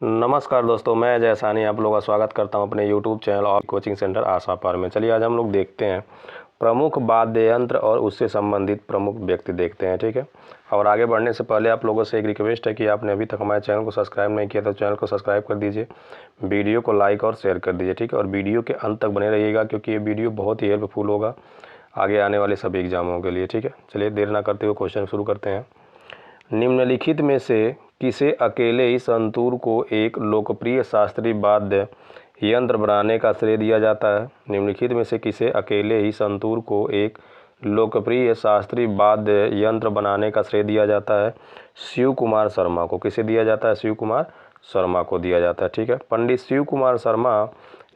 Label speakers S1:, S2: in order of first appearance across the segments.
S1: नमस्कार दोस्तों, मैं अजय सानी आप लोगों का स्वागत करता हूं अपने YouTube चैनल और कोचिंग सेंटर आशा पर में। चलिए आज हम लोग देखते हैं प्रमुख वाद्य यंत्र और उससे संबंधित प्रमुख व्यक्ति देखते हैं, ठीक है। और आगे बढ़ने से पहले आप लोगों से एक रिक्वेस्ट है कि आपने अभी तक हमारे चैनल को सब्सक्राइब नहीं किया तो चैनल को सब्सक्राइब कर दीजिए, वीडियो को लाइक और शेयर कर दीजिए, ठीक है। और वीडियो के अंत तक बने रहिएगा क्योंकि ये वीडियो बहुत ही हेल्पफुल होगा आगे आने वाले सभी एग्जामों के लिए, ठीक है। चलिए देर ना करते हुए क्वेश्चन शुरू करते हैं। निम्नलिखित में से किसे अकेले ही संतूर को एक लोकप्रिय शास्त्रीय वाद्य यंत्र बनाने का श्रेय दिया जाता है? निम्नलिखित में से किसे अकेले ही संतूर को एक लोकप्रिय शास्त्रीय वाद्य यंत्र बनाने का श्रेय दिया जाता है? शिव कुमार शर्मा को। किसे दिया जाता है? शिव कुमार शर्मा को दिया जाता है, ठीक है। पंडित शिव कुमार शर्मा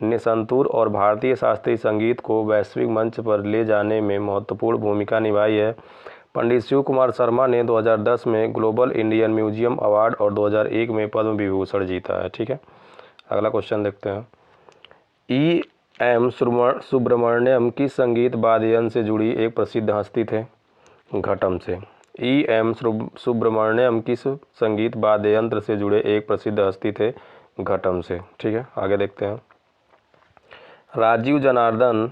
S1: ने संतूर और भारतीय शास्त्रीय संगीत को वैश्विक मंच पर ले जाने में महत्वपूर्ण भूमिका निभाई है। पंडित शिव कुमार शर्मा ने 2010 में ग्लोबल इंडियन म्यूजियम अवार्ड और 2001 में पद्म विभूषण जीता है, ठीक है। अगला क्वेश्चन देखते हैं। E.M. सुब्रमण्यम किस संगीत वाद्य यंत्र से जुड़ी एक प्रसिद्ध हस्ती थे? घटम से। E.M. सुब्रमण्यम किस संगीत वाद्य यंत्र से जुड़े एक प्रसिद्ध हस्ती थे? घटम से, ठीक है। आगे देखते हैं। राजीव जनार्दन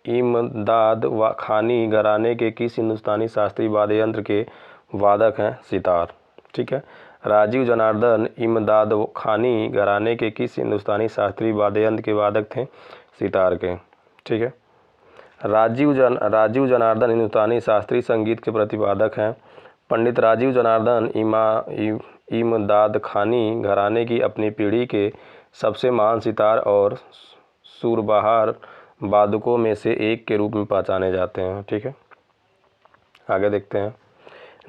S1: इमदाद खानी घराने के किस हिंदुस्तानी शास्त्रीय वाद्य यंत्र के वादक हैं? सितार, ठीक है। राजीव जनार्दन इमदाद खानी घराने के किस हिंदुस्तानी शास्त्रीय वाद्य यंत्र के वादक थे? सितार के, ठीक है। राजीव जनार्दन हिंदुस्तानी शास्त्रीय संगीत के प्रतिपादक हैं। पंडित राजीव जनार्दन इमदाद खानी घराने की अपनी पीढ़ी के सबसे महान सितार और सुरबहार वादकों में से एक के रूप में पहचाने जाते हैं, ठीक है। आगे देखते हैं।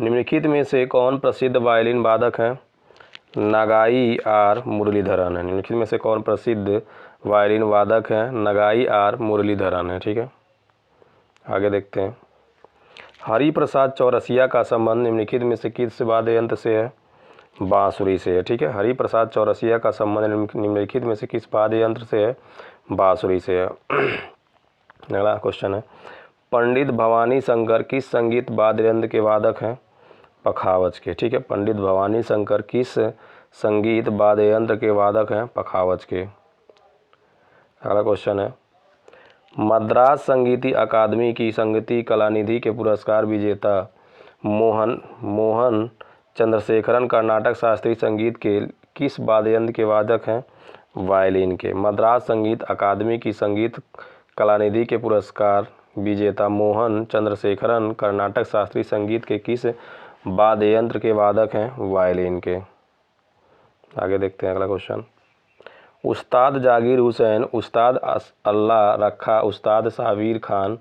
S1: निम्नलिखित में से कौन प्रसिद्ध वायलिन वादक हैं? नागाई आर मुरलीधरन है। निम्नलिखित में से कौन प्रसिद्ध वायलिन वादक हैं? नागाई आर मुरलीधरन है, ठीक है। आगे देखते हैं। हरिप्रसाद चौरसिया का संबंध निम्नलिखित में से किस वाद्य यंत्र से है? बांसुरी से है, ठीक है। हरिप्रसाद चौरसिया का संबंध निम्नलिखित में से किस वाद्य यंत्र से है? बांसुरी से है। अगला क्वेश्चन है। पंडित भवानी शंकर किस संगीत वाद्य यंत्र के वादक हैं? पखावज के, ठीक है। पंडित भवानी शंकर किस संगीत वाद्य यंत्र के वादक हैं? पखावज के। अगला क्वेश्चन है। मद्रास संगीत अकादमी की संगीत कलानिधि के पुरस्कार विजेता मोहन चंद्रशेखरन कर्नाटक शास्त्रीय संगीत के किस वाद्य यंत्र के वादक हैं? वायलिन के। मद्रास संगीत अकादमी की संगीत कलानिधि के पुरस्कार विजेता मोहन चंद्रशेखरन कर्नाटक शास्त्रीय संगीत के किस वाद्य यंत्र के वादक हैं? वायलिन के। आगे देखते हैं अगला क्वेश्चन। उस्ताद जाकिर हुसैन, उस्ताद अल्लाह रखा, उस्ताद शाहवीर खान,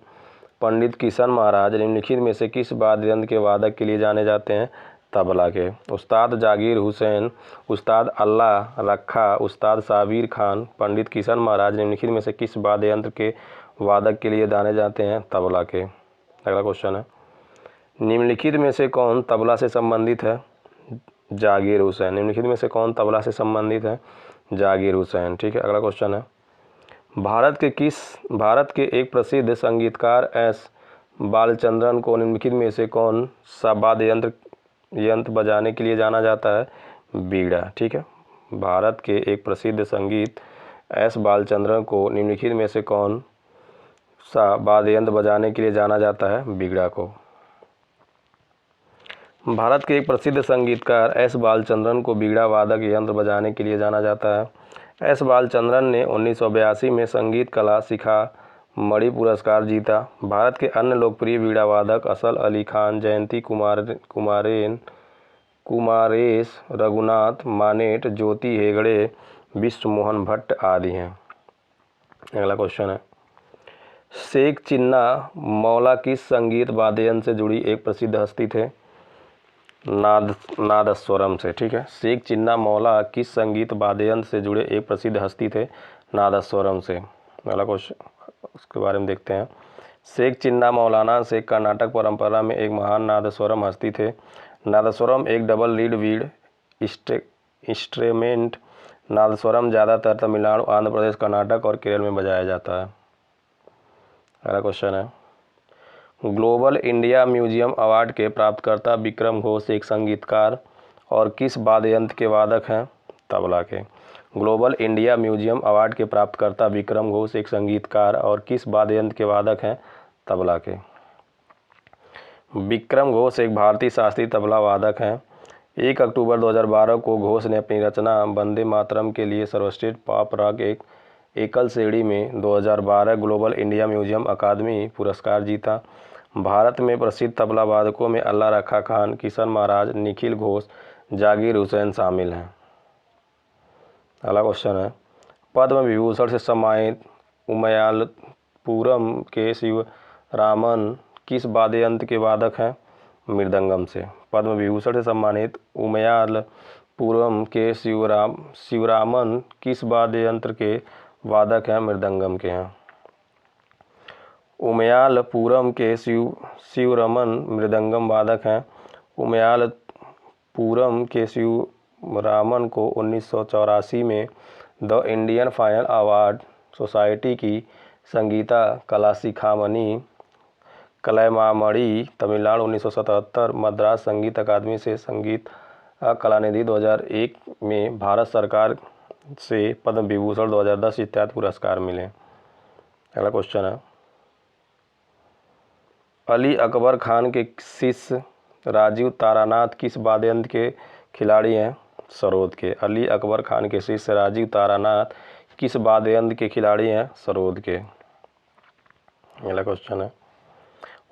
S1: पंडित किशन महाराज निम्नलिखित में से किस वाद्य यंत्र के वादक के लिए जाने जाते हैं? तबला के। उस्ताद जाकिर हुसैन, उस्ताद अल्लाह रखा, उस्ताद शाहवीर खान, पंडित किशन महाराज निम्नलिखित में से किस वाद्य यंत्र के वादक के लिए जाने जाते हैं? तबला के। अगला क्वेश्चन है। निम्नलिखित में से कौन तबला से संबंधित है? जाकिर हुसैन। निम्नलिखित में से कौन तबला से संबंधित है? जाकिर हुसैन, ठीक है। अगला क्वेश्चन है। भारत के एक प्रसिद्ध संगीतकार एस बालचंद्रन को निम्नलिखित में से कौन सा वाद्य यंत्र बजाने के लिए जाना जाता है? बीड़ा, ठीक है। भारत के एक प्रसिद्ध संगीत एस बालचंद्रन को निम्नलिखित में से कौन सा वाद्य यंत्र बजाने के लिए जाना जाता है? बीड़ा को। भारत के एक प्रसिद्ध संगीतकार एस बालचंद्रन को बीड़ा वादक यंत्र बजाने के लिए जाना जाता है। एस बालचंद्रन ने 1982 में संगीत कला शिखामणि पुरस्कार जीता। भारत के अन्य लोकप्रिय बीड़ा वादक असल अली खान, जयंती कुमारेश, रघुनाथ मानेट, ज्योति हेगड़े, विश्व मोहन भट्ट आदि हैं। अगला क्वेश्चन है। शेख चिन्ना मौला किस संगीत वाद्य यंत्र से जुड़ी एक प्रसिद्ध हस्ती थे? नादस्वरम से, ठीक है। शेख चिन्ना मौला किस संगीत वाद्य यंत्र से जुड़े एक प्रसिद्ध हस्ती थे? नादस्वरम से। अगला क्वेश्चन उसके बारे में देखते हैं। शेख चिन्ना मौलाना से कर्नाटक परंपरा में एक महान नादस्वरम हस्ती थे। नादस्वरम एक double reed wind instrument. Nadaswaram ज़्यादातर तमिलनाडु, आंध्र प्रदेश, कर्नाटक और केरल में बजाया जाता है। अगला क्वेश्चन है। ग्लोबल इंडिया म्यूजियम अवार्ड के प्राप्तकर्ता विक्रम घोष एक संगीतकार और किस वाद्य यंत्र के वादक हैं? तबला के। ग्लोबल इंडिया म्यूजियम अवार्ड के प्राप्तकर्ता विक्रम घोष एक संगीतकार और किस वाद्य यंत्र के वादक हैं? तबला के। विक्रम घोष एक भारतीय शास्त्रीय तबला वादक हैं। 1 अक्टूबर 2012 को घोष ने अपनी रचना वंदे मातरम के लिए सर्वश्रेष्ठ पॉप रॉक एक एकल श्रेणी में 2012 ग्लोबल इंडिया म्यूजियम अकादमी पुरस्कार जीता। भारत में प्रसिद्ध तबला वादकों में अल्लाह रखा खान, किशन महाराज, निखिल घोष, जाकिर हुसैन शामिल हैं। अगला क्वेश्चन है, पद्म विभूषण से सम्मानित उमयालपुरम के शिवरामन किस वाद्य यंत्र के वादक हैं? मृदंगम से। पद्म विभूषण से सम्मानित उमयालपुरम के शिवरामन किस वाद्य यंत्र के वादक हैं? मृदंगम के हैं। उमयालपुरम के शिवरामन मृदंगम वादक हैं। उमयालपुरम के शिवरामन को 1984 में the Indian fine art society की संगीता कलाशिखामणि कलैमामणि तमिलनाडु 1977, मद्रास संगीत अकादमी से संगीत कलानिधि 2001 में, भारत सरकार से पद्म विभूषण 2010 इत्यादि पुरस्कार मिले। अगला क्वेश्चन है, अली अकबर खान के शिष्य राजीव तारानाथ किस वाद्य यंत्र के खिलाड़ी हैं? सरोद के। अली अकबर खान के शिष्य राजीव तारानाथ किस वाद्य यंत्र के खिलाड़ी हैं? सरोद के। अगला क्वेश्चन है,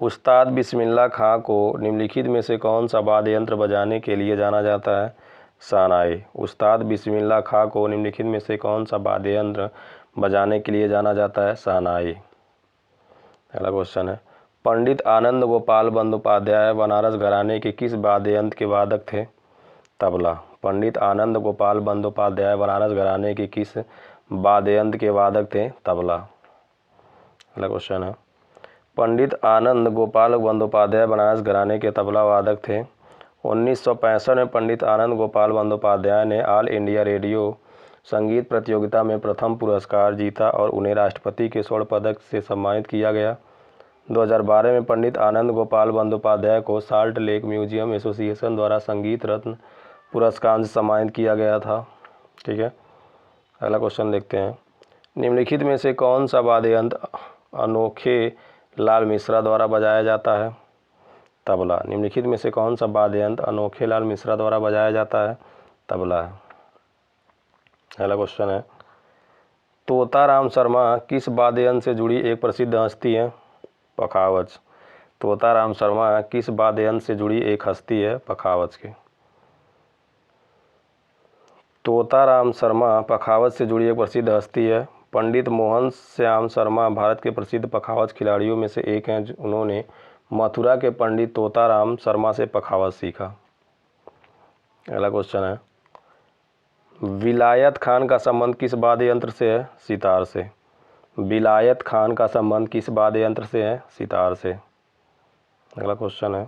S1: उस्ताद बिस्मिल्लाह खां को निम्नलिखित में से कौन सा वाद्य यंत्र बजाने के लिए जाना जाता है? शहनाई। उस्ताद बिस्मिल्लाह खां को निम्नलिखित में से कौन सा वाद्य यंत्र बजाने के लिए जाना जाता है? शहनाई। अगला क्वेश्चन है, पंडित आनंद गोपाल बंदोपाध्याय बनारस घराने के किस वाद्य यंत्र के वादक थे? तबला। पंडित आनंद गोपाल बंदोपाध्याय बनारस घराने के किस वाद्य यंत्र के वादक थे? तबला। अगला क्वेश्चन है, पंडित आनंद गोपाल बंदोपाध्याय बनारस घराने के तबला वादक थे। 1965 में पंडित आनंद गोपाल बंदोपाध्याय ने ऑल इंडिया रेडियो संगीत प्रतियोगिता में प्रथम पुरस्कार जीता और उन्हें राष्ट्रपति के स्वर्ण पदक से सम्मानित किया गया। 2012 में पंडित आनंद गोपाल बंदोपाध्याय को साल्ट लेक म्यूजियम एसोसिएशन द्वारा संगीत रत्न पुरस्कार से सम्मानित किया गया था। ठीक है, अगला क्वेश्चन देखते हैं, निम्नलिखित में से कौन सा वाद्य यंत्र अनोखे लाल मिश्रा द्वारा बजाया जाता है? तबला। निम्नलिखित में से कौन सा वाद्य यंत्र अनोखे लाल मिश्रा द्वारा बजाया जाता है? तबला। अगला क्वेश्चन है, तोताराम शर्मा किस वाद्य यंत्र से जुड़ी एक प्रसिद्ध हस्ती है? पखावज। तोताराम शर्मा किस वाद्य यंत्र से जुड़ी एक हस्ती है? पखावज के। तोताराम शर्मा पखावज से जुड़ी एक प्रसिद्ध हस्ती है। पंडित मोहन श्याम शर्मा भारत के प्रसिद्ध पखावज खिलाड़ियों में से एक हैं। उन्होंने मथुरा के पंडित तोताराम शर्मा से पखावज सीखा। अगला क्वेश्चन है, विलायत खान का संबंध किस वाद्य यंत्र से है? सितार से। विलायत खान का संबंध किस वाद्य यंत्र से है? सितार से। अगला क्वेश्चन है,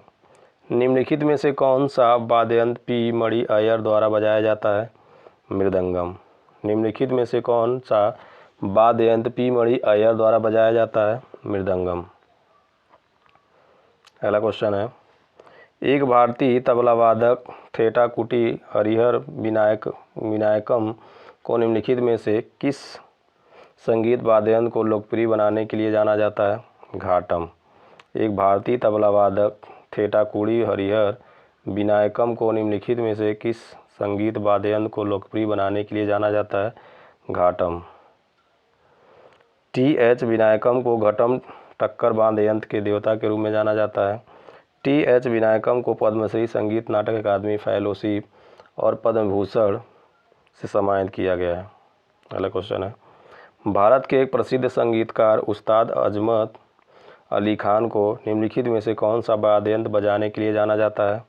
S1: निम्नलिखित में से कौन सा वाद्य यंत्र पी मणि अय्यर द्वारा बजाया जाता है? मृदंगम। निम्नलिखित में से कौन सा वाद्य यंत्र पी मणि अय्यर द्वारा बजाया जाता है? मृदंगम। अगला क्वेश्चन है, एक भारतीय तबला वादक थेटाकुटी हरिहर विनायकम को निम्नलिखित में से किस संगीत वाद्य यंत्र को लोकप्रिय बनाने के लिए जाना जाता है? घाटम। एक भारतीय तबला वादक थेटाकुटी हरिहर विनायकम को निम्नलिखित में से किस संगीत वाद्य यंत्र को लोकप्रिय बनाने के लिए जाना जाता है? घाटम। टी.एच. विनायकम को घटम टक्कर वाद्य यंत्र के देवता के रूप में जाना जाता है। टी.एच. विनायकम को पद्मश्री, संगीत नाटक अकादमी फेलोशिप और पद्म भूषण से सम्मानित किया गया है। अगला क्वेश्चन है, भारत के एक प्रसिद्ध संगीतकार उस्ताद अजमत अली खान को निम्नलिखित में से कौन सा वाद्य यंत्र बजाने के लिए जाना जाता है?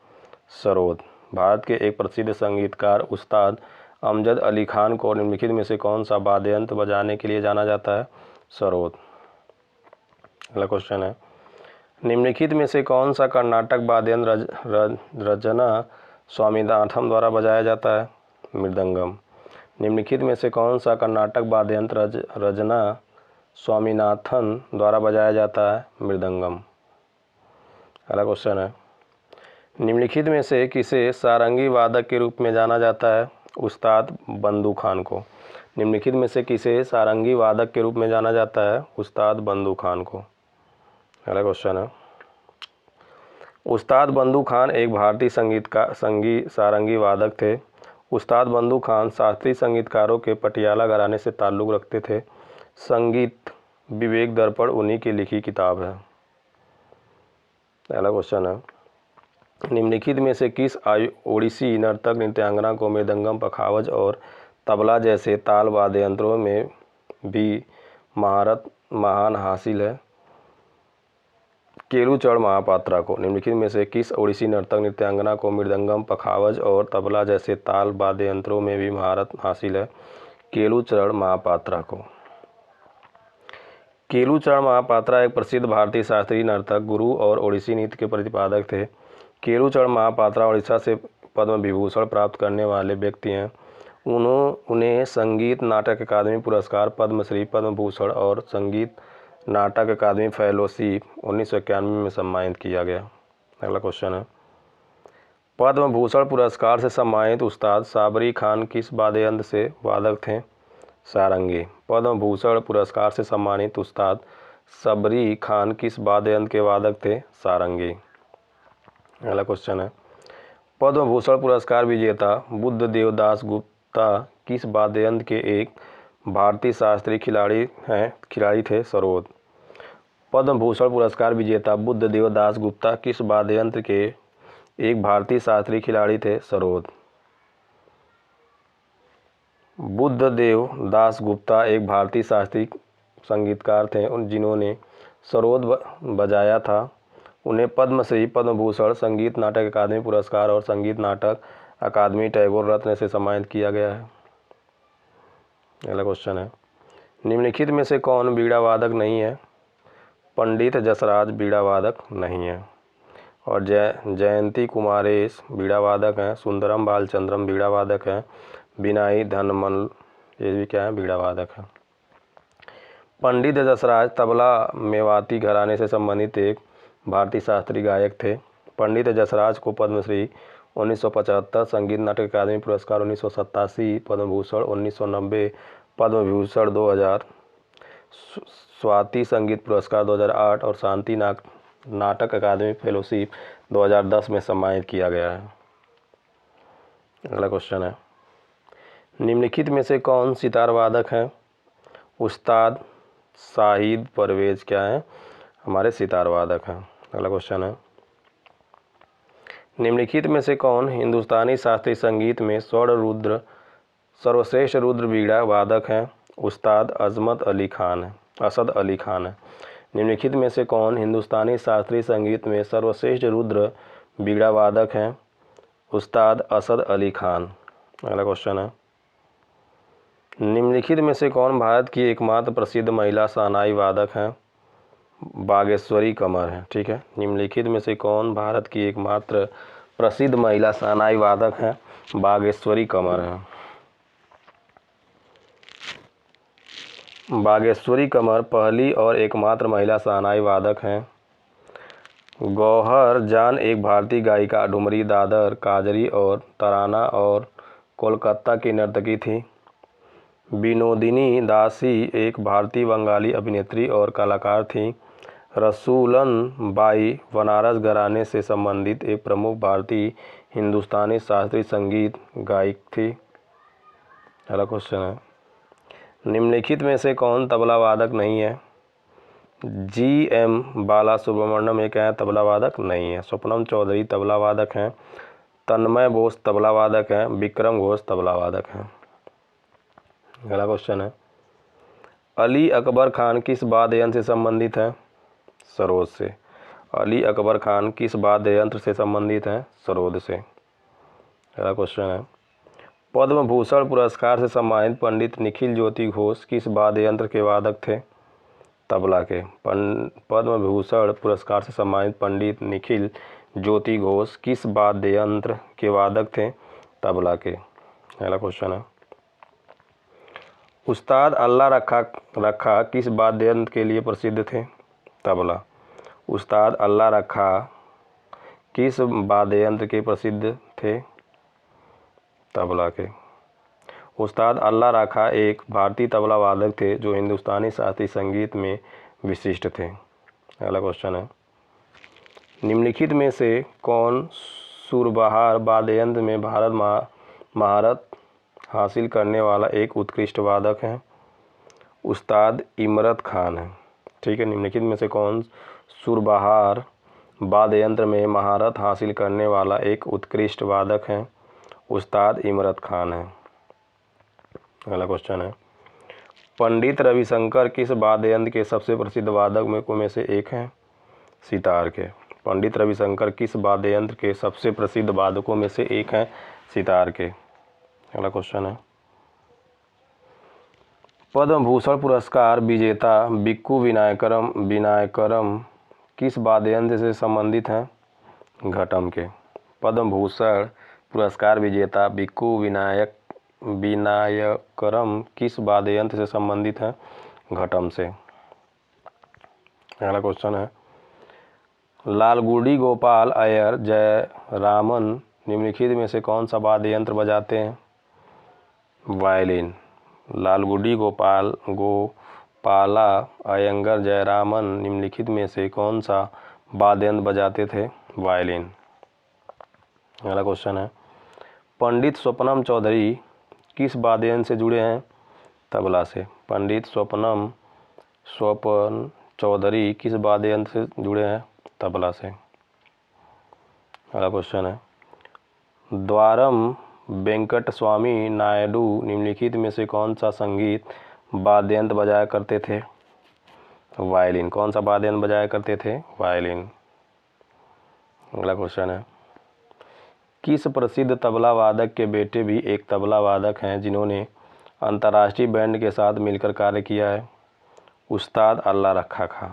S1: सरोद। भारत के एक प्रसिद्ध संगीतकार उस्ताद अमजद अली खान को निम्नलिखित में से कौन सा वाद्य यंत्र बजाने के लिए जाना जाता है? सरोद। अगला क्वेश्चन है, निम्नलिखित में से कौन सा कर्नाटक वाद्य यंत्र रजना स्वामीनाथन द्वारा बजाया जाता है? मृदंगम। निम्नलिखित में से कौन सा कर्नाटक वाद्य यंत्र रजना स्वामीनाथन द्वारा बजाया जाता है? मृदंगम। अगला क्वेश्चन है, निम्नलिखित में से किसे सारंगी वादक के रूप में जाना जाता है? उस्ताद बंदू खान को। निम्नलिखित में से किसे सारंगी वादक के रूप में जाना जाता है? उस्ताद बंदू खान को। अगला क्वेश्चन है, उस्ताद बंदू खान एक भारतीय सारंगी वादक थे। उस्ताद बंदू खान शास्त्रीय संगीतकारों के पटियाला घराने से ताल्लुक़ रखते थे। संगीत विवेक दर्पण उन्हीं की लिखी किताब है। अगला क्वेश्चन है, निम्नलिखित में से किस ओडिसी नर्तक नृत्यांगना को मृदंगम, पखावज और तबला जैसे ताल वाद्य यंत्रों में भी महान हासिल है? केलुचरण महापात्रा को। निम्नलिखित में से किस ओडिसी नर्तक नृत्यांगना को मृदंगम, पखावज और तबला जैसे ताल वाद्य यंत्रों में भी महारत हासिल है? केलुचरण महापात्रा को। केलुचरण महापात्रा एक प्रसिद्ध भारतीय शास्त्रीय नर्तक, गुरु और ओडिसी नृत्य के प्रतिपादक थे। केलुचरण महापात्रा ओडिशा से पद्म विभूषण प्राप्त करने वाले व्यक्ति हैं। उन्हें संगीत नाटक अकादमी पुरस्कार, पद्मश्री, पद्म भूषण और संगीत नाटक अकादमी फेलोशिप 1991 में सम्मानित किया गया। अगला क्वेश्चन है, पद्म भूषण पुरस्कार से सम्मानित उस्ताद साबरी खान किस वाद्य यंत्र से वादक थे? सारंगी। पद्म भूषण पुरस्कार से सम्मानित उस्ताद सबरी खान किस वाद्य यंत्र के वादक थे? सारंगी। अगला क्वेश्चन है, पद्म भूषण पुरस्कार विजेता बुद्ध देवदास गुप्ता किस वाद्य यंत्र के एक भारतीय शास्त्रीय खिलाड़ी थे? सरोद। पद्म भूषण पुरस्कार विजेता बुद्ध देवदास गुप्ता किस वाद्य यंत्र के एक भारतीय शास्त्रीय खिलाड़ी थे? सरोद। बुद्ध देवदास गुप्ता एक भारतीय शास्त्रीय संगीतकार थे जिन्होंने सरोद बजाया था। उन्हें पद्मश्री, पद्म भूषण, संगीत नाटक अकादमी पुरस्कार और संगीत नाटक अकादमी टैगोर रत्न से सम्मानित किया गया है। अगला क्वेश्चन है, निम्नलिखित में से कौन बीड़ा वादक नहीं है? पंडित जसराज बीड़ा वादक नहीं है। और जयंती कुमारेश बीड़ा वादक हैं। सुंदरम बालचंद्रम बीड़ा वादक हैं। बिनाई धनमल ये भी क्या है? बीड़ा वादक है। पंडित जसराज तबला मेवाती घराने से संबंधित एक भारतीय शास्त्रीय गायक थे। पंडित जसराज को पद्मश्री 1975, संगीत नाटक अकादमी पुरस्कार 1987, पद्म भूषण 1990, पद्म विभूषण 2000, स्वाति संगीत पुरस्कार 2008 और शांति नाटक अकादमी फेलोशिप 2010 में सम्मानित किया गया है। अगला क्वेश्चन है, निम्नलिखित में से कौन सितार वादक हैं? उस्ताद शाहिद परवेज क्या है? हमारे सितार वादक हैं। अगला क्वेश्चन है, निम्नलिखित में से कौन हिंदुस्तानी शास्त्रीय संगीत में सर्वश्रेष्ठ रुद्र बीड़ा वादक हैं? उस्ताद असद अली खान है। निम्नलिखित में से कौन हिंदुस्तानी शास्त्रीय संगीत में सर्वश्रेष्ठ रुद्र बीड़ा वादक हैं? उस्ताद असद अली खान। अगला क्वेश्चन है, निम्नलिखित में से कौन भारत की एकमात्र प्रसिद्ध महिला शहनाई वादक हैं? बागेश्वरी कमर है। ठीक है, निम्नलिखित में से कौन भारत की एकमात्र प्रसिद्ध महिला शहनाई वादक हैं? बागेश्वरी कमर है। बागेश्वरी कमर पहली और एकमात्र महिला शहनाई वादक हैं। गौहर जान एक भारतीय गायिका, ठुमरी, दादर, काजरी और तराना और कोलकाता की नर्तकी थी। विनोदिनी दासी एक भारतीय बंगाली अभिनेत्री और कलाकार थीं। रसूलन बाई बनारस घराने से संबंधित एक प्रमुख भारतीय हिंदुस्तानी शास्त्रीय संगीत गायक थी। अगला क्वेश्चन है, निम्नलिखित में से कौन तबला वादक नहीं है? GM बाला सुब्रमण्यम एक है तबला वादक नहीं है। स्वप्नम चौधरी तबला वादक हैं। तन्मय बोस तबला वादक हैं। विक्रम घोष तबला वादक हैं। अगला क्वेश्चन है, अली अकबर खान किस वाद्य यंत्र से संबंधित हैं? सरोद से। अली अकबर खान किस वाद्य यंत्र से संबंधित हैं? सरोद से। अगला क्वेश्चन है, पद्म भूषण पुरस्कार से सम्मानित पंडित निखिल ज्योति घोष किस वाद्य यंत्र के वादक थे? तबला के। पद्म भूषण पुरस्कार से सम्मानित पंडित निखिल ज्योति घोष किस वाद्य यंत्र के वादक थे? तबला के। अगला क्वेश्चन है, उस्ताद अल्लाह रखा किस वाद्य यंत्र के लिए प्रसिद्ध थे? तबला। उस्ताद अल्लाह रखा किस वाद्य यंत्र के प्रसिद्ध थे? तबला के। उस्ताद अल्लाह राखा एक भारतीय तबला वादक थे जो हिंदुस्तानी शास्त्रीय संगीत में विशिष्ट थे। अगला क्वेश्चन है, निम्नलिखित में से कौन सुरबहार वाद्य यंत्र में महारत हासिल करने वाला एक उत्कृष्ट वादक है? उस्ताद इमरत खान है। ठीक है, निम्नलिखित में से कौन सुरबहार वाद्य यंत्र में महारत हासिल करने वाला एक उत्कृष्ट वादक है? उस्ताद इमरत खान है। अगला क्वेश्चन है, पंडित रविशंकर किस वाद्य यंत्र के सबसे प्रसिद्ध वादक में से एक हैं? सितार के। पंडित रविशंकर किस वाद्य यंत्र के सबसे प्रसिद्ध वादकों में से एक हैं? सितार के। अगला क्वेश्चन है, पद्म भूषण पुरस्कार विजेता बिक्कू विनायकरम किस वाद्य यंत्र से संबंधित हैं? घटम के। पद्म भूषण पुरस्कार विजेता बिक्कू विनायकरम किस वाद्य यंत्र से संबंधित हैं? घटम से। अगला क्वेश्चन है, लालगुडी गोपाल अय्यर जयरामन निम्नलिखित में से कौन सा वाद्य यंत्र बजाते हैं? वायलिन। लालगुडी गोपाला अयंगर जयरामन निम्नलिखित में से कौन सा वाद्य यंत्र बजाते थे? वायलिन। अगला क्वेश्चन है, पंडित स्वप्नम चौधरी किस वाद्य यंत्र से जुड़े हैं? तबला से। पंडित स्वपन चौधरी किस वाद्य यंत्र से जुड़े हैं? तबला से। अगला क्वेश्चन है, द्वारम वेंकट स्वामी नायडू निम्नलिखित में से कौन सा संगीत वाद्य यंत्र बजाया करते थे? वायलिन। कौन सा वाद्य यंत्र बजाया करते थे? वायलिन। अगला क्वेश्चन है, किस प्रसिद्ध तबला वादक के बेटे भी एक तबला वादक हैं जिन्होंने अंतर्राष्ट्रीय बैंड के साथ मिलकर कार्य किया है? उस्ताद अल्लाह रखा खां।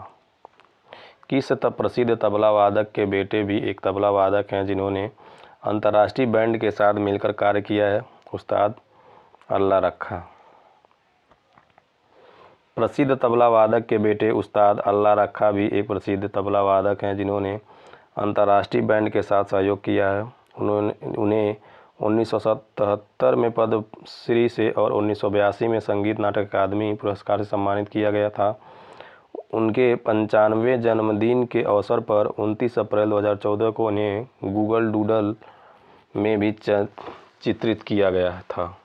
S1: किस प्रसिद्ध तबला वादक के बेटे भी एक तबला वादक हैं जिन्होंने अंतर्राष्ट्रीय बैंड के साथ मिलकर कार्य किया है? उस्ताद अल्लाह रखा। प्रसिद्ध तबला वादक के बेटे उस्ताद अल्लाह रखा भी एक प्रसिद्ध तबला वादक हैं जिन्होंने अंतर्राष्ट्रीय बैंड के साथ सहयोग किया है। उन्हें 1977 में पद्मश्री से और 1982 में संगीत नाटक अकादमी पुरस्कार से सम्मानित किया गया था। उनके 95वें जन्मदिन के अवसर पर 29 अप्रैल 2014 को उन्हें गूगल डूडल में भी चित्रित किया गया था।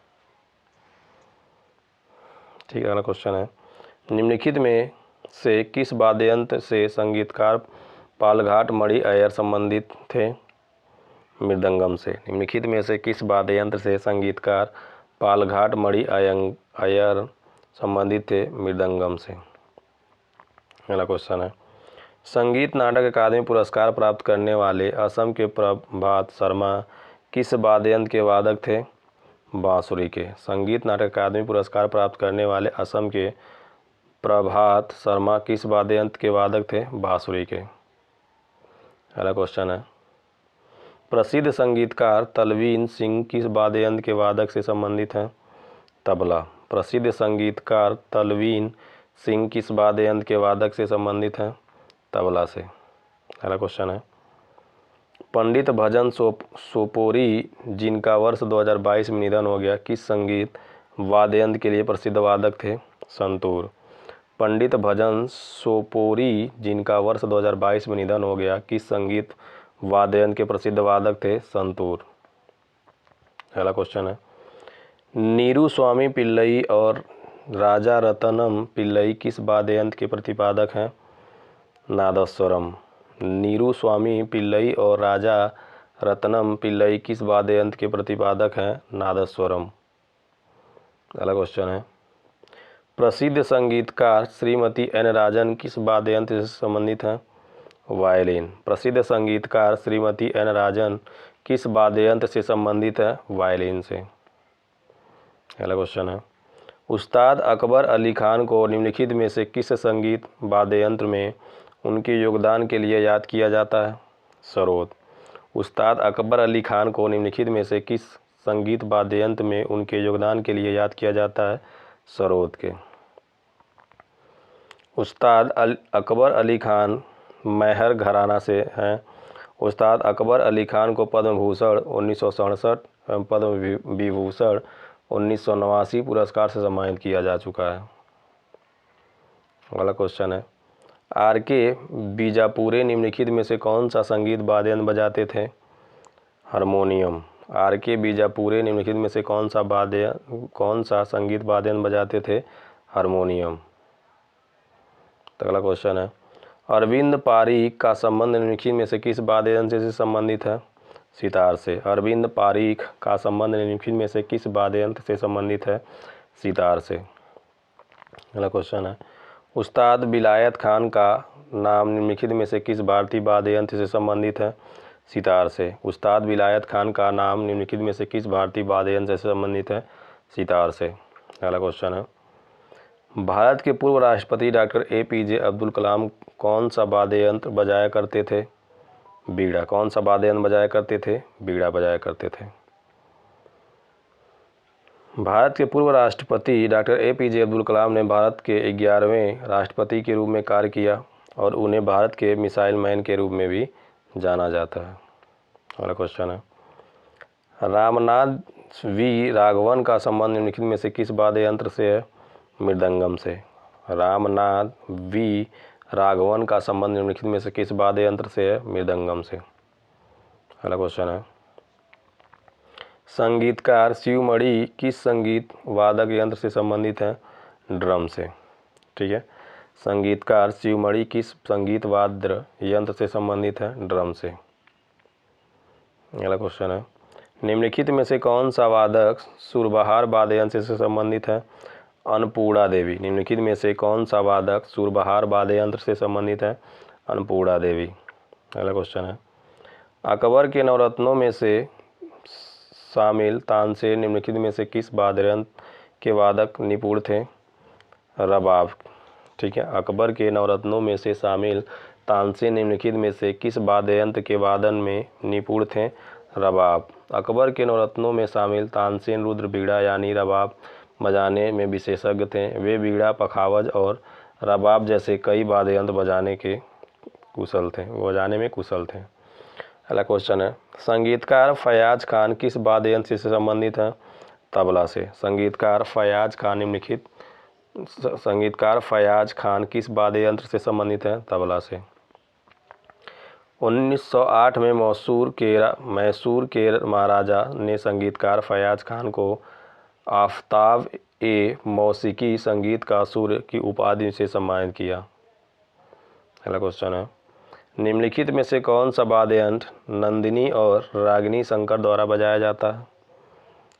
S1: ठीक है, अगला क्वेश्चन है, निम्नलिखित में से किस वाद्य यंत्र से संगीतकार पालघाट मणि अय्यर संबंधित थे? मृदंगम से। निम्नलिखित में से किस वाद्य यंत्र से संगीतकार पालघाट मणि अय्यर संबंधित थे? मृदंगम से। अगला क्वेश्चन है, संगीत नाटक अकादमी पुरस्कार प्राप्त करने वाले असम के प्रभात शर्मा किस वाद्य यंत्र के वादक थे? बांसुरी के। संगीत नाटक अकादमी पुरस्कार प्राप्त करने वाले असम के प्रभात शर्मा किस वाद्य यंत्र के वादक थे? बांसुरी के। अगला क्वेश्चन है, प्रसिद्ध संगीतकार तलवीन सिंह किस वाद्य यंत्र के वादक से संबंधित हैं? तबला। प्रसिद्ध संगीतकार तलवीन सिंह किस वाद्य यंत्र के वादक से संबंधित हैं? तबला से। अगला क्वेश्चन है, पंडित भजन सोपोरी जिनका वर्ष 2022 में निधन हो गया किस संगीत वाद्य यंत्र के लिए प्रसिद्ध वादक थे? संतूर। पंडित भजन सोपोरी जिनका वर्ष 2022 में निधन हो गया किस संगीत वाद्य यंत्र के प्रसिद्ध वादक थे? संतूर। अगला क्वेश्चन है, नीरू स्वामी पिल्लई और राजा रतनम पिल्लई किस वाद्य यंत्र के प्रतिपादक हैं? नादस्वरम। नीरू स्वामी पिल्लई और राजा रतनम पिल्लई किस वाद्य यंत्र के प्रतिपादक हैं? नादस्वरम। अगला क्वेश्चन है, प्रसिद्ध संगीतकार श्रीमती एन राजन किस वाद्य यंत्र से संबंधित हैं? वायलिन। प्रसिद्ध संगीतकार श्रीमती एन राजन किस वाद्य यंत्र से संबंधित है? वायलिन से। अगला क्वेश्चन है, उस्ताद अकबर अली खान को निम्नलिखित में से किस संगीत वाद्य यंत्र में उनके योगदान के लिए याद किया जाता है? सरोद। उस्ताद अकबर अली खान को निम्नलिखित में से किस संगीत वाद्य यंत्र में उनके योगदान के लिए याद किया जाता है? सरोद के। उस्ताद अकबर अली खान मैहर घराना से हैं। उस्ताद अकबर अली खान को पद्म भूषण 1967 एवं पद्म विभूषण 1989 पुरस्कार से सम्मानित किया जा चुका है। अगला क्वेश्चन है, आर.के. बीजापुरे निम्नलिखित में से कौन सा संगीत वाद्य यंत्र बजाते थे? हारमोनियम। आर.के. बीजापुरे निम्नलिखित में से कौन सा संगीत वाद्य यंत्र बजाते थे? हारमोनियम। अगला क्वेश्चन है, अरविंद पारीख का संबंध निम्नलिखित में से किस वाद्य यंत्र से संबंधित है? सितार से। अरविंद पारीख का संबंध निम्नलिखित में से किस वाद्य यंत्र से संबंधित है? सितार से। अगला क्वेश्चन है, उस्ताद विलायत खान का नाम निम्नलिखित में से किस भारतीय वाद्य यंत्र से संबंधित है? सितार से। उस्ताद विलायत खान का नाम निम्नलिखित में से किस भारतीय वाद्य यंत्र से संबंधित है? सितार से। अगला क्वेश्चन है, भारत के पूर्व राष्ट्रपति डॉक्टर APJ अब्दुल कलाम कौन सा वाद्य यंत्र बजाया करते थे? बीड़ा। कौन सा वाद्य यंत्र बजाया करते थे? बीड़ा बजाया करते थे। भारत के पूर्व राष्ट्रपति डॉक्टर APJ अब्दुल कलाम ने भारत के 11वें राष्ट्रपति के रूप में कार्य किया और उन्हें भारत के मिसाइल मैन के रूप में भी जाना जाता है। अगला क्वेश्चन है, रामनाथ V राघवन का संबंध निम्नलिखित में से किस वाद्य यंत्र से है? मृदंगम से। रामनाथ V राघवन का संबंध निम्नलिखित में से किस वाद्य यंत्र से है? मृदंगम से। अगला क्वेश्चन है, संगीतकार शिवमणि किस संगीत वादक यंत्र से संबंधित है? ड्रम से। ठीक है, संगीतकार शिवमणि किस संगीत वाद्य यंत्र से संबंधित है? ड्रम से। अगला क्वेश्चन है, निम्नलिखित में से कौन सा वादक सुरबहार वाद्य यंत्र से संबंधित है? अन्नपूर्णा देवी। निम्नलिखित में से कौन सा वादक सुरबहार वाद्य यंत्र से संबंधित है? अन्नपूर्णा देवी। अगला क्वेश्चन है, अकबर के नवरत्नों में से शामिल तानसेन निम्नलिखित में से किस वाद्य यंत्र के वादक निपुण थे? रबाब। ठीक है, अकबर के नवरत्नों में से शामिल तानसेन निम्नलिखित में से किस वाद्य यंत्र के वादन में निपुण थे? रबाब। अकबर के नवरत्नों में शामिल तानसेन रुद्र बीड़ा यानी रबाब बजाने में विशेषज्ञ थे। वे बीड़ा, पखावज और रबाब जैसे कई वाद्य यंत्र बजाने में कुशल थे। अगला क्वेश्चन है, संगीतकार फयाज खान किस वाद्य यंत्र से संबंधित है? तबला से। संगीतकार फयाज खान किस वाद्य यंत्र से संबंधित है? तबला से। 1908 में मैसूर के महाराजा ने संगीतकार फयाज खान को आफ्ताब-ए-मौसीकी संगीत का सूर्य की उपाधि से सम्मानित किया। अगला क्वेश्चन है, निम्नलिखित में से कौन सा वाद्य यंत्र नंदिनी और रागिनी शंकर द्वारा बजाया जाता है?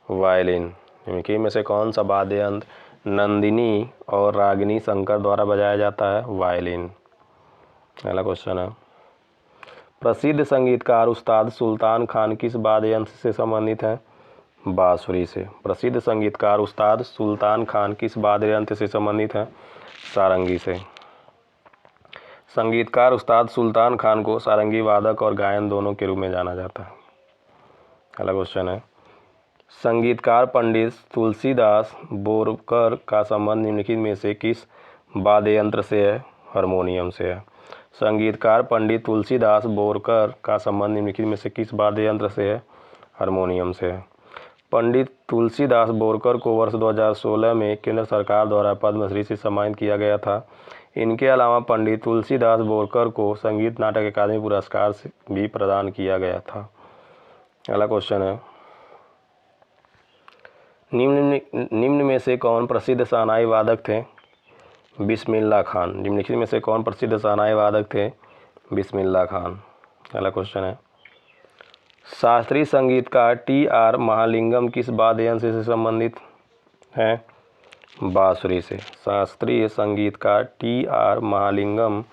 S1: वायलिन। निम्नलिखित में से कौन सा वाद्य यंत्र नंदिनी और रागिनी शंकर द्वारा बजाया जाता है? वायलिन। अगला क्वेश्चन है, प्रसिद्ध संगीतकार उस्ताद सुल्तान खान किस वाद्य यंत्र से संबंधित है? बांसुरी से। प्रसिद्ध संगीतकार उस्ताद सुल्तान खान किस वाद्य यंत्र से संबंधित है? सारंगी से। संगीतकार उस्ताद सुल्तान खान को सारंगी वादक और गायन दोनों के रूप में जाना जाता है। अगला क्वेश्चन है, संगीतकार पंडित तुलसीदास बोरकर का संबंध निम्नलिखित में से किस वाद्य यंत्र से है? हारमोनियम से है। संगीतकार पंडित तुलसीदास बोरकर का संबंध निम्नलिखित में से किस वाद्य यंत्र से है? हारमोनियम से है। पंडित तुलसीदास बोरकर को वर्ष 2016 में केंद्र सरकार द्वारा पद्मश्री से सम्मानित किया गया था। इनके अलावा पंडित तुलसीदास बोरकर को संगीत नाटक अकादमी पुरस्कार से भी प्रदान किया गया था। अगला क्वेश्चन है, निम्न में से कौन प्रसिद्ध शहनाई वादक थे? बिस्मिल्लाह खान। निम्नलिखित में से कौन प्रसिद्ध शहनाई वादक थे? बिस्मिल्लाह खान। अगला क्वेश्चन है, शास्त्रीय संगीतकार TR महालिंगम किस वाद्य यंत्र से संबंधित हैं? बांसुरी से। शास्त्रीय संगीतकार TR महालिंगम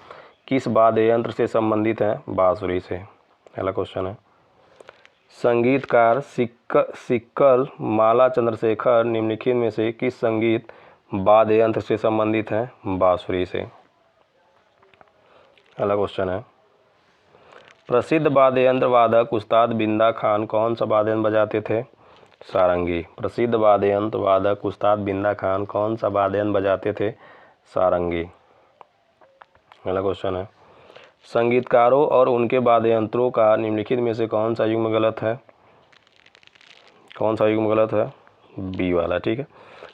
S1: किस वाद्य यंत्र से संबंधित हैं? बांसुरी से। अगला क्वेश्चन है, संगीतकार सिक्कल माला चंद्रशेखर निम्नलिखित में से किस संगीत वाद्य यंत्र से संबंधित हैं? बांसुरी से। अगला क्वेश्चन है, प्रसिद्ध वाद्य यंत्र वादक उस्ताद बिंदा खान कौन सा वाद्य यंत्र बजाते थे? सारंगी। प्रसिद्ध वाद्य यंत्र वादक उस्ताद बिंदा खान कौन सा वाद्य यंत्र बजाते थे? सारंगी। अगला क्वेश्चन है, संगीतकारों और उनके वाद्य यंत्रों का निम्नलिखित में से कौन सा युग्म गलत है? बी वाला, ठीक है।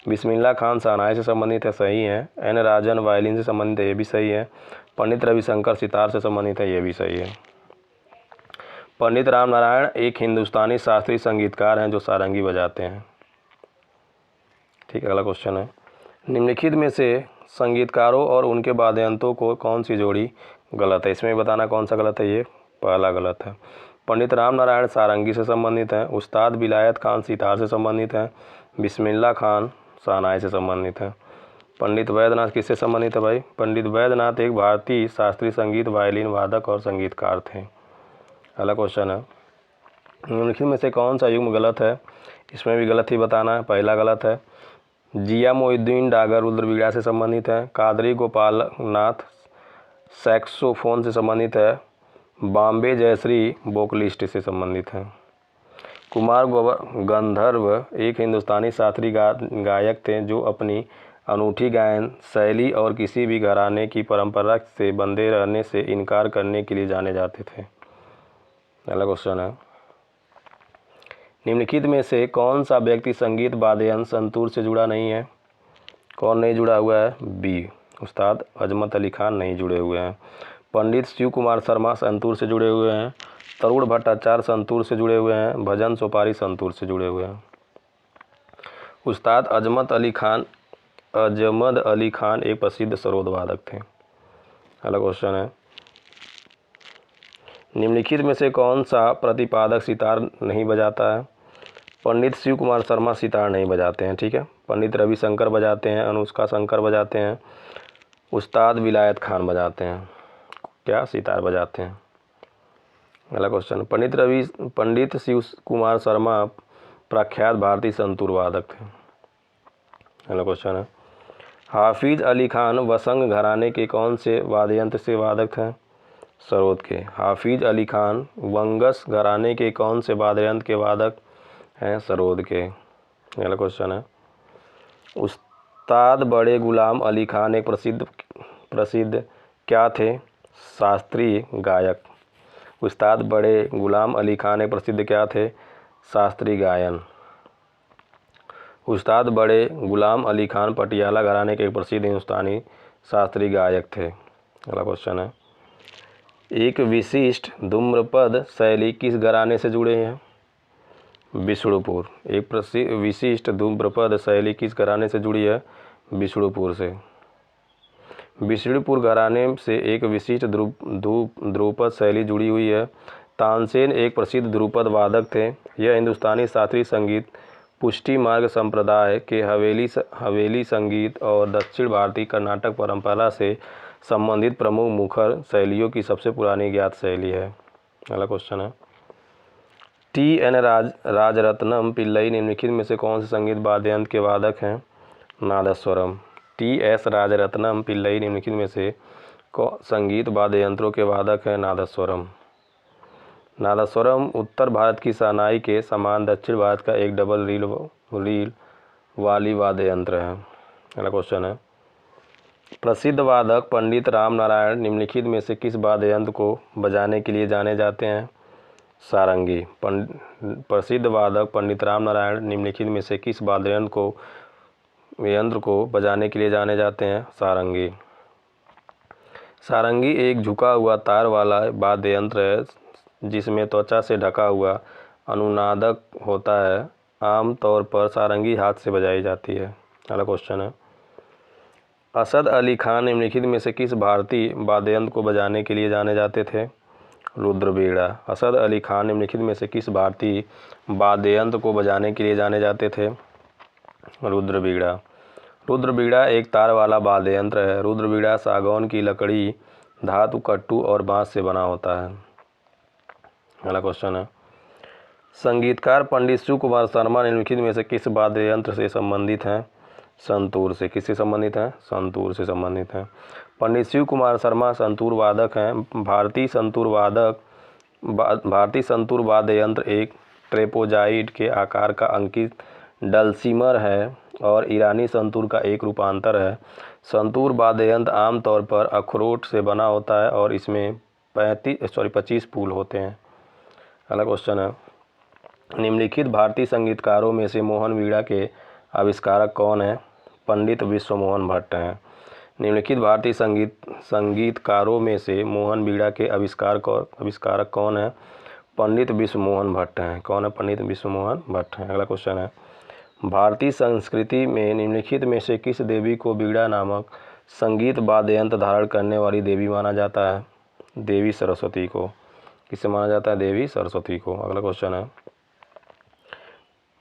S1: बिस्मिल्लाह खान शहनाई से संबंधित है, सही है। एन राजन वायलिन से संबंधित है, ये भी सही है। पंडित रविशंकर सितार से संबंधित है, ये भी सही है। पंडित राम नारायण एक हिंदुस्तानी शास्त्रीय संगीतकार हैं जो सारंगी बजाते हैं, ठीक है। अगला क्वेश्चन है, निम्नलिखित में से संगीतकारों और उनके वाद्ययंत्रों को कौन सी जोड़ी गलत है? इसमें बताना कौन सा गलत है। ये पहला गलत है। पंडित राम नारायण सारंगी से संबंधित हैं, उस्ताद विलायत खान सितार से संबंधित हैं, बिस्मिल्लाह खान शहनाई से संबंधित हैं। पंडित वैद्यनाथ किससे संबंधित है भाई? पंडित वैद्यनाथ एक भारतीय शास्त्रीय संगीत वायलिन वादक और संगीतकार थे। अगला क्वेश्चन है, निम्नलिखित में से कौन सा युग्म गलत है? इसमें भी गलत ही बताना है। पहला गलत है, जिया मोइनुद्दीन डागर रुद्रवीणा से संबंधित है, कादरी गोपालनाथ सैक्सोफोन से संबंधित है, बॉम्बे जयश्री वोकलिस्ट से संबंधित है। कुमार गंधर्व एक हिंदुस्तानी शास्त्रीय गायक थे जो अपनी अनूठी गायन शैली और किसी भी घराने की परंपरा से बंधे रहने से इनकार करने के लिए जाने जाते थे। अगला क्वेश्चन है, निम्नलिखित में से कौन सा व्यक्ति संगीत वाद्ययंत्र संतूर से जुड़ा नहीं है? कौन नहीं जुड़ा हुआ है? बी, उस्ताद अजमत अली खान नहीं जुड़े हुए हैं। पंडित शिव कुमार शर्मा संतूर से जुड़े हुए हैं, तरुण भट्टाचार्य संतूर से जुड़े हुए हैं, भजन सोपारी संतूर से जुड़े हुए हैं। उस्ताद अजमत अली खान एक प्रसिद्ध सरोद वादक थे। अगला क्वेश्चन है, निम्नलिखित में से कौन सा प्रतिपादक सितार नहीं बजाता है? पंडित शिव कुमार शर्मा सितार नहीं बजाते हैं, ठीक है। पंडित रविशंकर बजाते हैं, अनुष्का शंकर बजाते हैं, उस्ताद विलायत खान बजाते हैं, क्या सितार बजाते हैं। अगला क्वेश्चन, पंडित शिव कुमार शर्मा प्रख्यात भारतीय संतूर वादक थे। अगला क्वेश्चन है, हाफिज अली खान वसंग घराने के कौन से वाद्ययंत्र से वादक हैं? सरोद के। हाफिज अली खान वंगस घराने के कौन से वाद्ययंत्र के वादक हैं? सरोद के। अगला क्वेश्चन है, उस्ताद बड़े गुलाम अली खान एक प्रसिद्ध क्या थे? शास्त्रीय गायक। उस्ताद बड़े गुलाम अली खान एक प्रसिद्ध क्या थे? शास्त्रीय गायन। उस्ताद बड़े गुलाम अली खान पटियाला घराने के एक प्रसिद्ध हिंदुस्तानी शास्त्रीय गायक थे। अगला क्वेश्चन है, एक विशिष्ट धूम्रपद शैली किस घराने से जुड़े हैं? विष्णुपुर। एक विशिष्ट धूम्रपद शैली किस घराने से जुड़ी है? विष्णुपुर से। विष्णुपुर घराने से एक विशिष्ट ध्रुपद शैली जुड़ी हुई है। तानसेन एक प्रसिद्ध ध्रुपद वादक थे। यह हिंदुस्तानी शास्त्रीय संगीत पुष्टि मार्ग संप्रदाय के हवेली संगीत और दक्षिण भारतीय कर्नाटक परंपरा से संबंधित प्रमुख मुखर शैलियों की सबसे पुरानी ज्ञात शैली है। अगला क्वेश्चन है, टी.एन. राजरत्नम पिल्लई निम्नलिखित में से कौन से संगीत वाद्ययंत्र के वादक हैं? नादस्वरम। टी.एस. राजरत्नम पिल्लई निम्नलिखित में से संगीत वाद्ययंत्रों के वादक हैं? नादस्वरम। नादस्वरम उत्तर भारत की शहनाई के समान दक्षिण भारत का एक डबल रील वाली वाद्ययंत्र है। अगला क्वेश्चन है, प्रसिद्ध वादक पंडित राम नारायण निम्नलिखित में से किस वाद्ययंत्र को बजाने के लिए जाने जाते हैं? सारंगी। प्रसिद्ध वादक पंडित राम नारायण निम्नलिखित में से किस यंत्र को बजाने के लिए जाने जाते हैं? सारंगी। सारंगी एक झुका हुआ तार वाला वाद्य यंत्र है जिसमें त्वचा से ढका हुआ अनुनादक होता है। आमतौर पर सारंगी हाथ से बजाई जाती है। अगला क्वेश्चन है, असद अली खान निम्नलिखित में से किस भारतीय वाद्ययंत्र को बजाने के लिए जाने जाते थे? रुद्रवीणा। असद अली खान निम्नलिखित में से किस भारतीय वाद्ययंत्र को बजाने के लिए जाने जाते थे? रुद्रवीणा। रुद्रवीणा एक तार वाला वाद्य यंत्र है। रुद्रवीणा सागौन की लकड़ी, धातु, कट्टू और बांस से बना होता है। अगला क्वेश्चन है, संगीतकार पंडित शिव कुमार शर्मा निम्नलिखित में से किस वाद्य यंत्र से संबंधित हैं? संतूर से। किससे संबंधित हैं? संतूर से संबंधित हैं। पंडित शिव कुमार शर्मा संतूर वादक हैं। भारतीय संतूर वाद्य यंत्र एक ट्रेपोजाइड के आकार का अंकित डल्सीमर है और ईरानी संतूर का एक रूपांतर है। संतूर वाद्य यंत्र आमतौर पर अखरोट से बना होता है और इसमें 25 पुल होते हैं। अगला क्वेश्चन है, निम्नलिखित भारतीय संगीतकारों में से मोहन वीणा के आविष्कारक कौन हैं? पंडित विश्वमोहन भट्ट हैं। निम्नलिखित भारतीय संगीतकारों में से मोहन वीणा के आविष्कारक कौन हैं? पंडित विश्वमोहन भट्ट हैं। कौन है? पंडित विश्वमोहन भट्ट हैं। अगला क्वेश्चन है, भारतीय संस्कृति में निम्नलिखित में से किस देवी को वीणा नामक संगीत वाद्य यंत्र धारण करने वाली देवी माना जाता है? देवी सरस्वती को। किसे माना जाता है? देवी सरस्वती को। अगला क्वेश्चन है,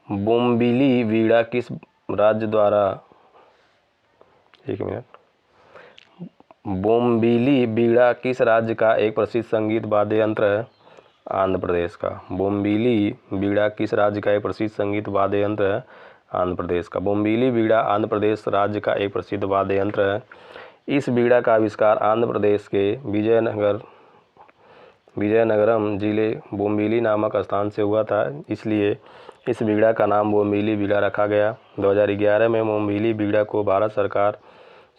S1: बोम्बिली वीणा किस राज्य द्वारा, एक मिनट, बोम्बिली वीणा किस राज्य का एक प्रसिद्ध संगीत वाद्य यंत्र है? आंध्र प्रदेश का। बोम्बिली वीणा किस राज्य का एक प्रसिद्ध संगीत वाद्य यंत्र है? आंध्र प्रदेश का। बोम्बिली वीणा आंध्र प्रदेश राज्य का एक प्रसिद्ध वाद्य यंत्र है। इस वीणा का आविष्कार आंध्र प्रदेश के विजयनगरम जिले बोम्बिली नामक स्थान से हुआ था, इसलिए इस वीणा का नाम बोम्बिली वीणा रखा गया। 2011 में बोम्बिली वीणा को भारत सरकार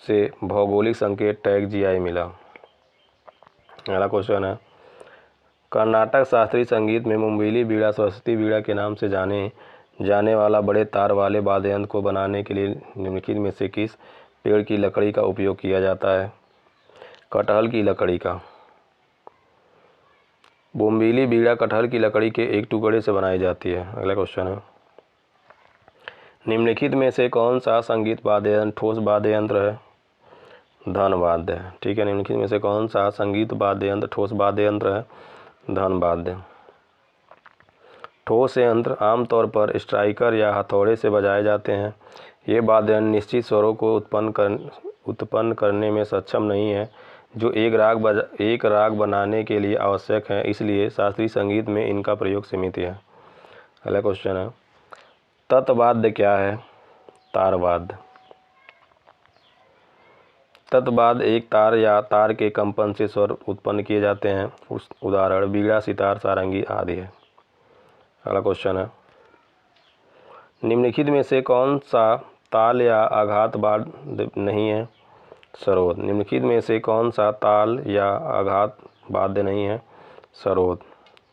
S1: से भौगोलिक संकेत टैग GI मिला। अगला क्वेश्चन है, कर्नाटक शास्त्रीय संगीत में बोम्बिली वीणा सरस्वती वीणा के नाम से जाने वाला बड़े तार वाले वाद्य यंत्र को बनाने के लिए निम्नलिखित में से किस पेड़ की लकड़ी का उपयोग किया जाता है? कटहल की लकड़ी का। बोम्बिली वीणा कटहल की लकड़ी के एक टुकड़े से बनाई जाती है। अगला क्वेश्चन है, निम्नलिखित में से कौन सा संगीत वाद्य यंत्र ठोस वाद्य यंत्र है? धन वाद्य। ठीक है, निम्नलिखित में से कौन सा संगीत वाद्य यंत्र ठोस वाद्य यंत्र है? धन वाद्य। ठोस यंत्र आमतौर पर स्ट्राइकर या हथौड़े से बजाए जाते हैं। ये वाद्य यंत्र निश्चित स्वरों को उत्पन्न करने में सक्षम नहीं है, जो एक राग बनाने के लिए आवश्यक है, इसलिए शास्त्रीय संगीत में इनका प्रयोग सीमित है। अगला क्वेश्चन है, तत्वाद्य क्या है? तारवाद्य। तत्वाद्य एक तार या तार के कंपन से स्वर उत्पन्न किए जाते हैं। उदाहरण बीड़ा, सितार, सारंगी आदि है। अगला क्वेश्चन है, निम्नलिखित में से कौन सा ताल या आघात वाद्य नहीं है? सरोद। निम्नलिखित में से कौन सा ताल या आघात वाद्य नहीं है? सरोद।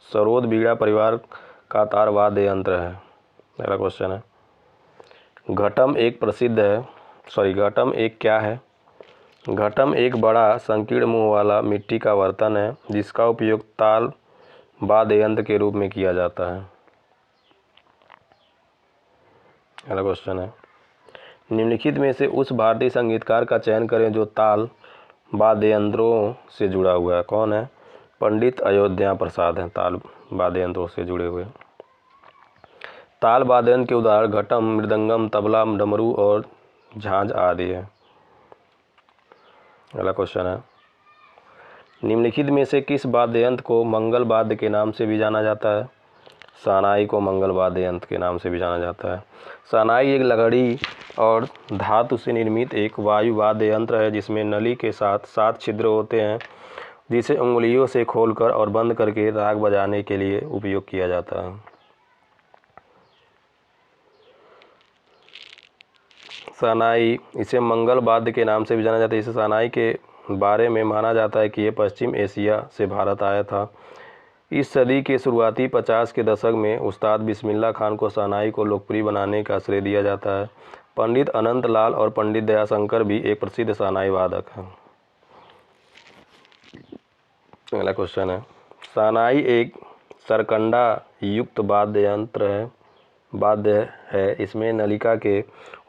S1: सरोद बीड़ा परिवार का तार वाद्य यंत्र है। अगला क्वेश्चन है, घटम एक क्या है? घटम एक बड़ा संकीर्ण मुंह वाला मिट्टी का बर्तन है, जिसका उपयोग ताल वाद्य यंत्र के रूप में किया जाता है। अगला क्वेश्चन है, निम्नलिखित में से उस भारतीय संगीतकार का चयन करें जो ताल वाद्य यंत्रों से जुड़ा हुआ है। कौन है? पंडित अयोध्या प्रसाद हैं ताल वाद्य यंत्रों से जुड़े हुए। ताल वाद्य यंत्र के उदाहरण घटम, मृदंगम, तबला, डमरू और झांझ आदि है। अगला क्वेश्चन है, निम्नलिखित में से किस वाद्य यंत्र को मंगल वाद्य के नाम से भी जाना जाता है? शहनाई को मंगल वाद्य यंत्र के नाम से भी जाना जाता है। शहनाई एक लकड़ी और धातु से निर्मित एक वायु वाद्य यंत्र है, जिसमें नली के साथ 7 छिद्र होते हैं, जिसे उंगलियों से खोलकर और बंद करके राग बजाने के लिए उपयोग किया जाता है। शहनाई, इसे मंगल वाद्य के नाम से भी जाना जाता है। इसे शहनाई के बारे में माना जाता है कि यह पश्चिम एशिया से भारत आया था। इस सदी के शुरुआती 50 के दशक में उस्ताद बिस्मिल्लाह खान को शहनाई को लोकप्रिय बनाने का श्रेय दिया जाता है। पंडित अनंत लाल और पंडित दयाशंकर भी एक प्रसिद्ध शहनाई वादक हैं। अगला क्वेश्चन है, शहनाई एक सरकंडा युक्त वाद्य है। इसमें नलिका के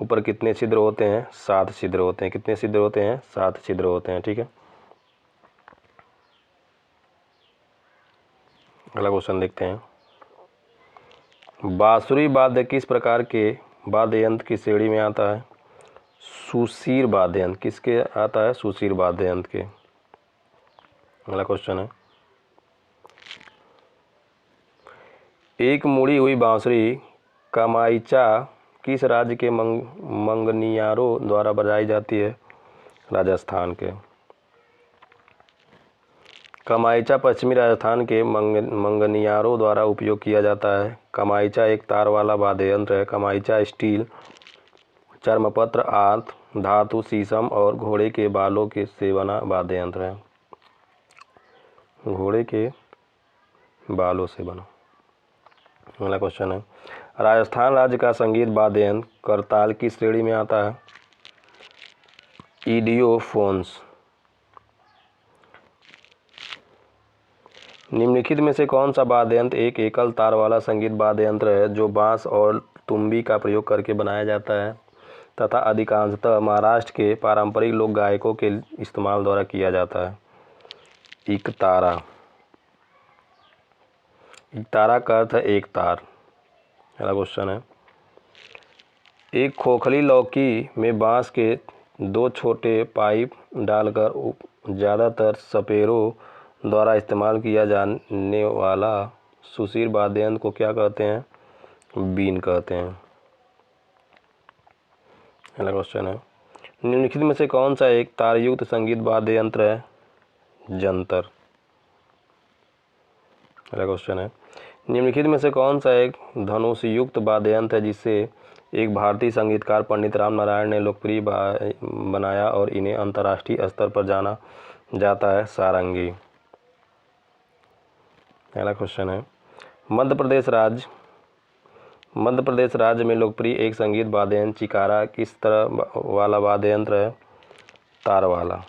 S1: ऊपर कितने छिद्र होते हैं? 7 छिद्र होते हैं। कितने छिद्र होते हैं? 7 छिद्र होते हैं। ठीक है, अगला क्वेश्चन देखते हैं, बांसुरी वाद्य किस प्रकार के वाद्य यंत्र की श्रेणी में आता है? सुशीर वाद्य यंत्र। किसके आता है? सुशीर वाद्य यंत्र के। अगला क्वेश्चन है, एक मुड़ी हुई बांसुरी कमाइचा किस राज्य के मंगनियारों द्वारा बजाई जाती है? राजस्थान के। कमाइचा पश्चिमी राजस्थान के मंगनियारों द्वारा उपयोग किया जाता है। कमाइचा एक तार वाला वाद्य यंत्र है। कमाइचा स्टील, चर्मपत्र, आंत, धातु, शीशम और घोड़े के बालों से बना वाद्य यंत्र है। घोड़े के बालों से बना। अगला क्वेश्चन है, राजस्थान राज्य का संगीत वाद्य यंत्र करताल की श्रेणी में आता है? ईडियोफोन्स। निम्नलिखित में से कौन सा वाद्य यंत्र एक एकल तार वाला संगीत वाद्य यंत्र है जो बांस और तुम्बी का प्रयोग करके बनाया जाता है तथा अधिकांशतः महाराष्ट्र के पारंपरिक लोक गायकों के इस्तेमाल द्वारा किया जाता है? एकतारा। एकतारा का अर्थ है एक तार। अगला क्वेश्चन है, एक खोखली लौकी में बांस के 2 छोटे पाइप डालकर ज़्यादातर सपेरों द्वारा इस्तेमाल किया जाने वाला सुशीर वाद्य यंत्र को क्या कहते हैं? बीन कहते हैं। अगला क्वेश्चन है, निम्नलिखित में से कौन सा एक तारयुक्त संगीत वाद्य यंत्र है? जंतर। अगला क्वेश्चन है, निम्नलिखित में से कौन सा एक धनुषयुक्त वाद्य यंत्र है जिसे एक भारतीय संगीतकार पंडित राम नारायण ने लोकप्रिय बनाया और इन्हें अंतर्राष्ट्रीय स्तर पर जाना जाता है? सारंगी। अगला क्वेश्चन है, मध्य प्रदेश राज्य में लोकप्रिय एक संगीत वाद्य यंत्र चिकारा किस तरह वाला वाद्य यंत्र है? तार वाला।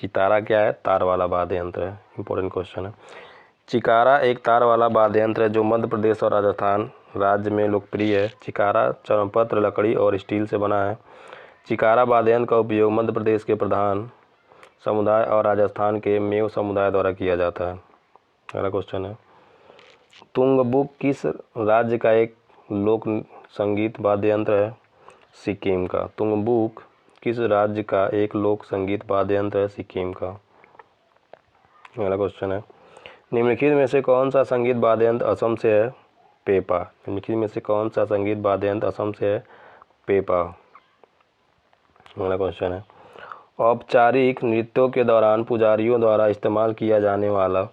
S1: चितारा क्या है? तार वाला वाद्य यंत्र है। इंपॉर्टेंट क्वेश्चन है। चिकारा एक तार वाला वाद्य यंत्र है जो मध्य प्रदेश और राजस्थान राज्य में लोकप्रिय है। चिकारा चर्मपत्र, लकड़ी और स्टील से बना है। चिकारा वाद्य यंत्र का उपयोग मध्य प्रदेश के प्रधान समुदाय और राजस्थान के मेव समुदाय द्वारा किया जाता है। अगला क्वेश्चन है, तुंगबुक किस राज्य का एक लोक संगीत वाद्य यंत्र है? सिक्किम का। तुंगबुक किस राज्य का एक लोक संगीत वाद्य यंत्र है? सिक्किम का। अगला क्वेश्चन है, निम्नलिखित में से कौन सा संगीत वाद्य यंत्र असम से है? पेपा। निम्नलिखित में से कौन सा संगीत वाद्य यंत्र असम से है? पेपा। अगला क्वेश्चन है, औपचारिक नृत्यों के दौरान पुजारियों द्वारा इस्तेमाल किया जाने वाला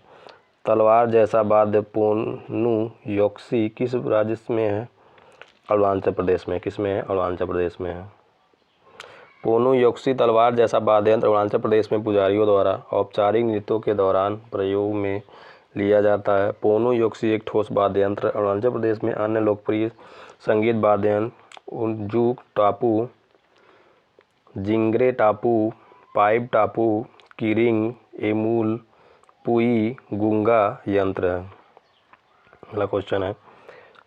S1: तलवार जैसा वाद्य पोनु योक्सी किस राज्य में है? अरुणाचल प्रदेश में। किस में है? अरुणाचल प्रदेश में है। पोनु योक्सी तलवार जैसा वाद्य यंत्र अरुणाचल प्रदेश में पुजारियों द्वारा औपचारिक नृत्यों के दौरान प्रयोग में लिया जाता है। पोनु योक्सी एक ठोस वाद्य यंत्र। अरुणाचल प्रदेश में अन्य लोकप्रिय संगीत वाद्य यंत्र उनजुक टापू, जिंगरे टापू, पाइप टापू, किरिंग, एमूल, पुई, गुंगा यंत्र है। अगला क्वेश्चन है,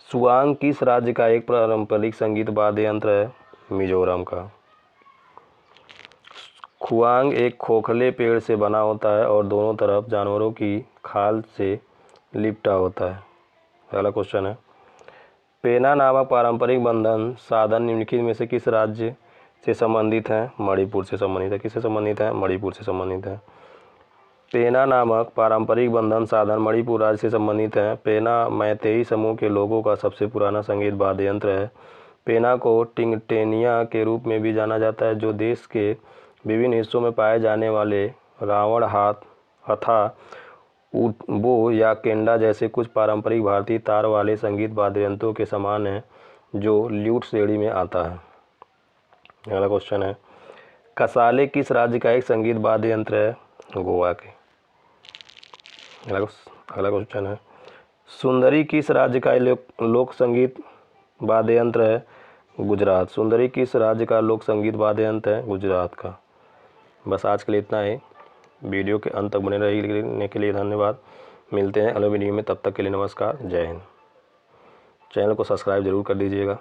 S1: सुआंग किस राज्य का एक पारंपरिक संगीत वाद्य यंत्र है? मिजोरम का। खुआंग एक खोखले पेड़ से बना होता है और दोनों तरफ जानवरों की खाल से लिपटा होता है। अगला क्वेश्चन है, पेना नामक पारंपरिक बंधन साधन निम्नलिखित में से किस राज्य से संबंधित है? मणिपुर से संबंधित है। किससे संबंधित है? मणिपुर से संबंधित है। पेना नामक पारंपरिक बंधन साधन मणिपुर राज्य से संबंधित है। पेना मैतेई समूह के लोगों का सबसे पुराना संगीत वाद्य यंत्र है। पेना को टिंगटेनिया के रूप में भी जाना जाता है जो देश के विभिन्न हिस्सों में पाए जाने वाले रावण हाथ, हथा, उबो या केंडा जैसे कुछ पारंपरिक भारतीय तार वाले संगीत वाद्य यंत्रों के समान है जो ल्यूट श्रेणी में आता है। अगला क्वेश्चन है, कसाले किस राज्य का एक संगीत वाद्य यंत्र है? गोवा के। अगला क्वेश्चन है, सुंदरी किस राज्य का लोक संगीत वाद्य यंत्र है? गुजरात। सुंदरी किस राज्य का लोक संगीत वाद्य यंत्र है? गुजरात का। बस आज के लिए इतना ही। वीडियो के अंत तक बने रहने के लिए धन्यवाद। मिलते हैं अगले वीडियो में, तब तक के लिए नमस्कार, जय हिंद। चैनल को सब्सक्राइब जरूर कर दीजिएगा।